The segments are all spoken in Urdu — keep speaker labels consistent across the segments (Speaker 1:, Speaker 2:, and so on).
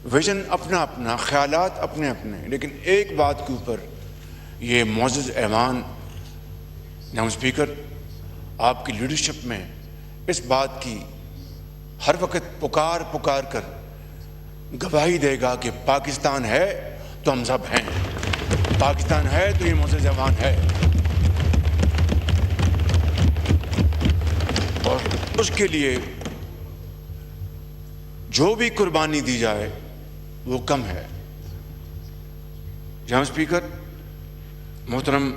Speaker 1: ویژن اپنا اپنا، خیالات اپنے اپنے، لیکن ایک بات کے اوپر یہ معزز ایوان جناب اسپیکر آپ کی لیڈرشپ میں اس بات کی ہر وقت پکار کر گواہی دے گا کہ پاکستان ہے تو ہم سب ہیں، پاکستان ہے تو یہ معزز ایوان ہے، اور اس کے لیے جو بھی قربانی دی جائے وہ کم ہے۔ جناب اسپیکر، محترم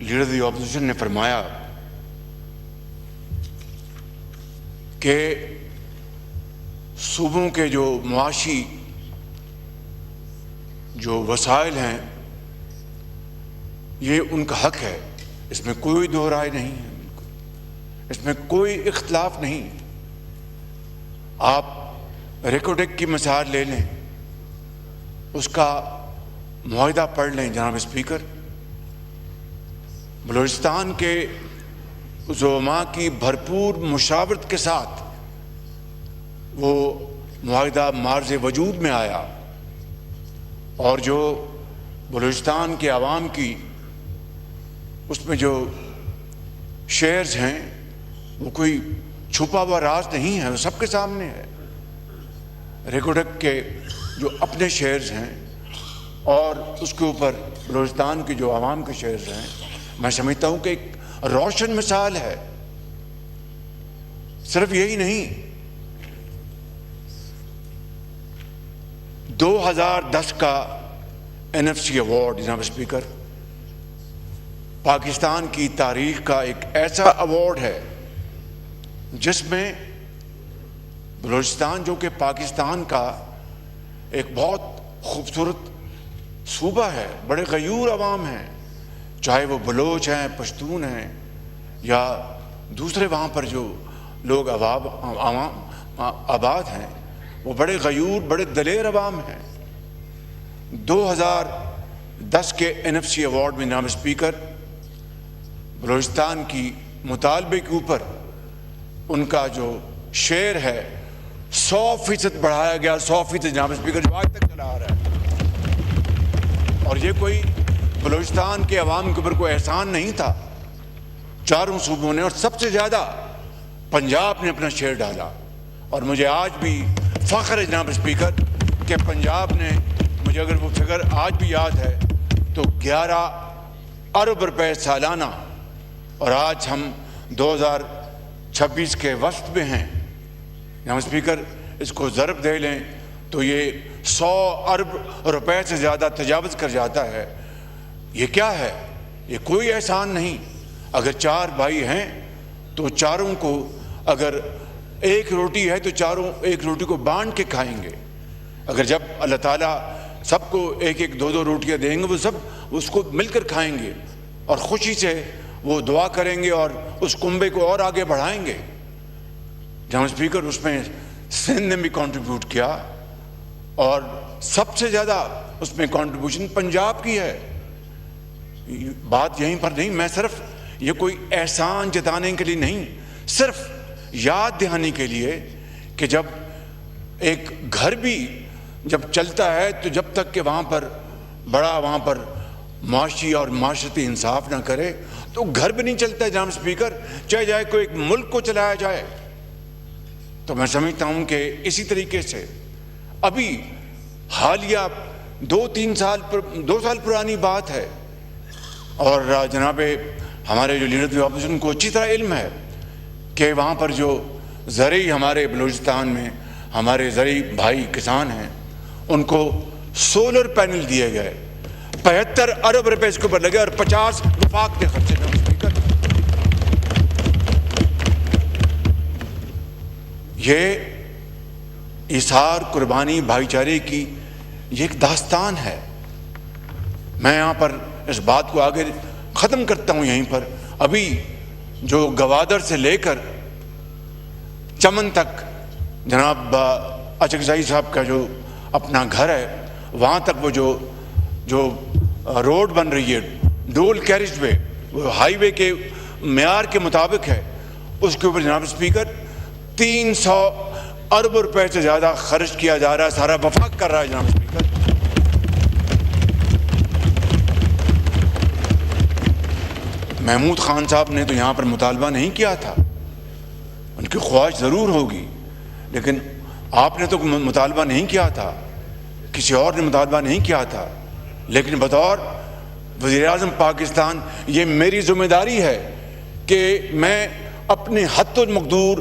Speaker 1: لیڈر دی اپوزیشن نے فرمایا کہ صوبوں کے جو معاشی جو وسائل ہیں یہ ان کا حق ہے، اس میں کوئی دو رائے نہیں ہے، اس میں کوئی اختلاف نہیں۔ آپ ریکوڈک کی مثال لے لیں، اس کا معاہدہ پڑھ لیں جناب اسپیکر، بلوچستان کے زعماء کی بھرپور مشاورت کے ساتھ وہ معاہدہ معرض وجود میں آیا، اور جو بلوچستان کے عوام کی اس میں جو شیئرز ہیں وہ کوئی چھپا ہوا راز نہیں ہے، وہ سب کے سامنے ہے۔ ریکوڈک کے جو اپنے شیئرز ہیں اور اس کے اوپر بلوچستان کے جو عوام کے شیئرز ہیں، میں سمجھتا ہوں کہ ایک روشن مثال ہے۔ صرف یہی نہیں، 2010 کا NFC ایوارڈ جناب اسپیکر پاکستان کی تاریخ کا ایک ایسا ایوارڈ ہے جس میں بلوچستان، جو کہ پاکستان کا ایک بہت خوبصورت صوبہ ہے، بڑے غیور عوام ہیں، چاہے وہ بلوچ ہیں، پشتون ہیں، یا دوسرے وہاں پر جو لوگ عوام آباد ہیں، وہ بڑے غیور، بڑے دلیر عوام ہیں۔ 2010 کے NFC ایوارڈ میں جناب اسپیکر بلوچستان کی مطالبے کے اوپر ان کا جو شیئر ہے 100% بڑھایا گیا، 100% جناب اسپیکر، جو آج تک چلا آ رہا ہے۔ اور یہ کوئی بلوچستان کے عوام کے اوپر کوئی احسان نہیں تھا، چاروں صوبوں نے، اور سب سے زیادہ پنجاب نے اپنا شیئر ڈالا۔ اور مجھے آج بھی فخر ہے جناب اسپیکر کہ پنجاب نے، مجھے اگر وہ فگر آج بھی یاد ہے تو 11 ارب روپے سالانہ، اور آج ہم 2026 کے وسط میں ہیں جناب اسپیکر، اس کو ضرب دے لیں تو یہ 100 ارب روپے سے زیادہ تجاوز کر جاتا ہے۔ یہ کیا ہے؟ یہ کوئی احسان نہیں۔ اگر 4 بھائی ہیں تو چاروں کو، اگر ایک روٹی ہے تو چاروں ایک روٹی کو بانٹ کے کھائیں گے۔ اگر جب اللہ تعالیٰ سب کو ایک ایک 2 روٹیاں دیں گے، وہ سب اس کو مل کر کھائیں گے اور خوشی سے وہ دعا کریں گے اور اس کنبے کو اور آگے بڑھائیں گے۔ جناب اسپیکر، اس میں سندھ نے بھی کنٹریبیوٹ کیا، اور سب سے زیادہ اس میں کنٹریبیوشن پنجاب کی ہے۔ بات یہیں پر نہیں، میں صرف یہ کوئی احسان جتانے کے لیے نہیں، صرف یاد دہانی کے لیے کہ جب ایک گھر بھی جب چلتا ہے تو جب تک کہ وہاں پر معاشی اور معاشرتی انصاف نہ کرے تو گھر بھی نہیں چلتا ہے جناب اسپیکر، چاہے جائے کوئی ایک ملک کو چلایا جائے۔ تو میں سمجھتا ہوں کہ اسی طریقے سے ابھی حالیہ 2 سال پرانی بات ہے، اور جناب ہمارے جو لیڈر اپوزیشن کو اچھی طرح علم ہے کہ وہاں پر جو زرعی ہمارے بلوچستان میں ہمارے زرعی بھائی کسان ہیں، ان کو سولر پینل دیے گئے، 75 ارب روپے اس کے اوپر لگے، اور 50 وفاق کے خرچے میں۔ یہ ایثار، قربانی، بھائی چارے کی یہ ایک داستان ہے۔ میں یہاں پر اس بات کو آگے ختم کرتا ہوں یہیں پر۔ ابھی جو گوادر سے لے کر چمن تک جناب اچکزائی صاحب کا جو اپنا گھر ہے، وہاں تک وہ جو روڈ بن رہی ہے، ڈول کیریج وے، وہ ہائی وے کے معیار کے مطابق ہے، اس کے اوپر جناب اسپیکر 300 ارب روپے سے زیادہ خرچ کیا جا رہا ہے، سارا وفاق کر رہا ہے جناب اسپیکر۔ محمود خان صاحب نے تو یہاں پر مطالبہ نہیں کیا تھا، ان کی خواہش ضرور ہوگی، لیکن آپ نے تو مطالبہ نہیں کیا تھا، کسی اور نے مطالبہ نہیں کیا تھا، لیکن بطور وزیر اعظم پاکستان یہ میری ذمہ داری ہے کہ میں اپنے حد المقدور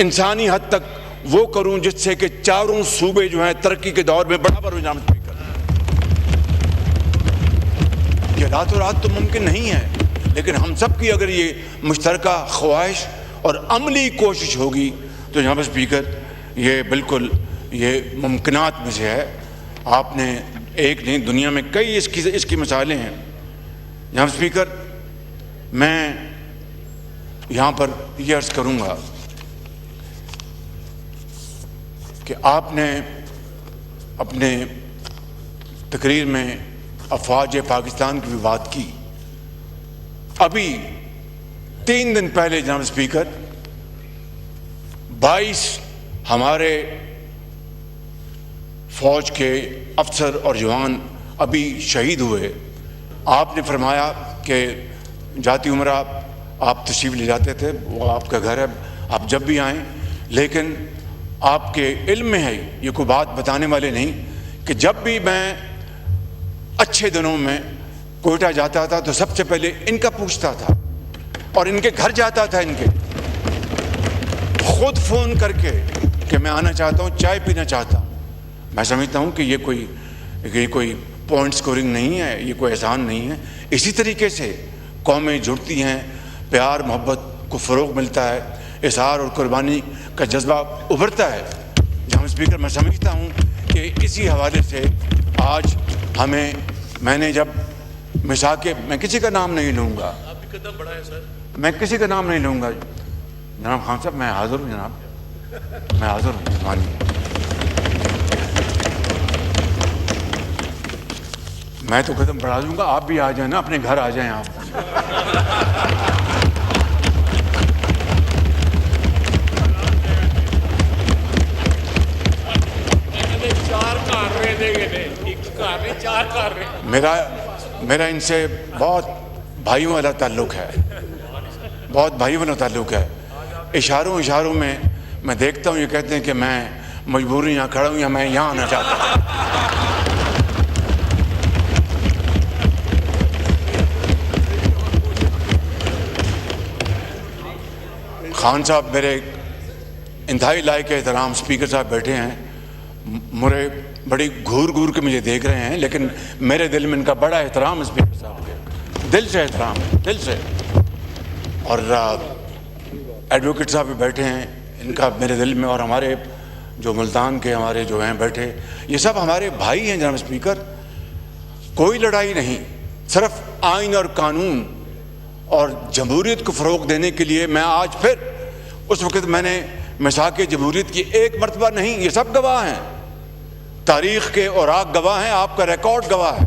Speaker 1: انسانی حد تک وہ کروں جس سے کہ چاروں صوبے جو ہیں ترقی کے دور میں برابر ہو جائیں۔ یہ راتوں رات تو ممکن نہیں ہے، لیکن ہم سب کی اگر یہ مشترکہ خواہش اور عملی کوشش ہوگی تو جناب اسپیکر یہ بالکل یہ ممکنات میں سے ہے۔ آپ نے ایک نہیں، دنیا میں کئی اس کی مثالیں ہیں۔ جناب اسپیکر میں یہاں پر یہ عرض کروں گا کہ آپ نے اپنے تقریر میں افواج پاکستان کی بھی بات کی۔ ابھی 3 دن پہلے جناب اسپیکر 22 ہمارے فوج کے افسر اور جوان ابھی شہید ہوئے۔ آپ نے فرمایا کہ جاتی عمرہ آپ تشریف لے جاتے تھے، وہ آپ کا گھر ہے، آپ جب بھی آئیں، لیکن آپ کے علم میں ہے، یہ کوئی بات بتانے والے نہیں، کہ جب بھی میں اچھے دنوں میں کوئٹہ جاتا تھا تو سب سے پہلے ان کا پوچھتا تھا اور ان کے گھر جاتا تھا، ان کے خود فون کر کے کہ میں آنا چاہتا ہوں، چائے پینا چاہتا ہوں۔ میں سمجھتا ہوں کہ یہ کوئی پوائنٹ سکورنگ نہیں ہے، یہ کوئی احسان نہیں ہے۔ اسی طریقے سے قومیں جڑتی ہیں، پیار محبت کو فروغ ملتا ہے، اظہار اور قربانی کا جذبہ ابھرتا ہے۔ جناب اسپیکر میں سمجھتا ہوں کہ اسی حوالے سے آج ہمیں، میں نے جب مساکے، میں کسی کا نام نہیں لوں گا، آپ بھی قدم بڑھائیں سر، میں کسی کا نام نہیں لوں گا جناب خان صاحب، میں حاضر ہوں جناب، میں حاضر ہوں، مانیے میں تو قدم بڑھا دوں گا، آپ بھی آ جائیں نا، اپنے گھر آ جائیں آپ۔ میرا ان سے بہت بھائیوں والا تعلق ہے، بہت بھائیوں والا تعلق ہے۔ اشاروں میں دیکھتا ہوں، یہ کہتے ہیں کہ میں مجبوری یہاں کھڑا ہوں یا میں یہاں آنا چاہتا ہوں۔ خان صاحب میرے انتہائی لائق احترام، اسپیکر صاحب بیٹھے ہیں، مجھے بڑی گھور کے مجھے دیکھ رہے ہیں، لیکن میرے دل میں ان کا بڑا احترام ہے اسپیکر صاحب کے، دل سے احترام ہے، دل سے۔ اور ایڈوکیٹ صاحب بھی بیٹھے ہیں، ان کا میرے دل میں، اور ہمارے جو ملتان کے ہمارے جو ہیں بیٹھے، یہ سب ہمارے بھائی ہیں جناب اسپیکر۔ کوئی لڑائی نہیں، صرف آئین اور قانون اور جمہوریت کو فروغ دینے کے لیے میں آج پھر، اس وقت میں نے مساک جمہوریت کی ایک مرتبہ نہیں، یہ سب گواہ ہیں، تاریخ کے اوراق گواہ ہیں، آپ کا ریکارڈ گواہ ہے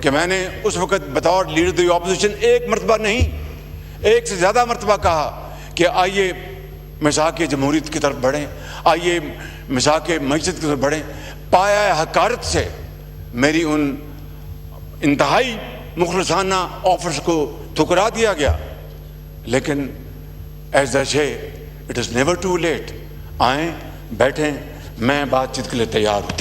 Speaker 1: کہ میں نے اس وقت بطور لیڈر دی اپوزیشن ایک مرتبہ نہیں، ایک سے زیادہ مرتبہ کہا کہ آئیے مساک جمہوریت کی طرف بڑھیں، آئیے مساک معیشت کی طرف بڑھیں۔ پایہ حقارت سے میری ان انتہائی مخلصانہ آفرز کو ٹھکرا دیا گیا، لیکن ایز اے شے it is never too late. آئیں، بیٹھیں، میں بات چیت کے لیے تیار ہوں۔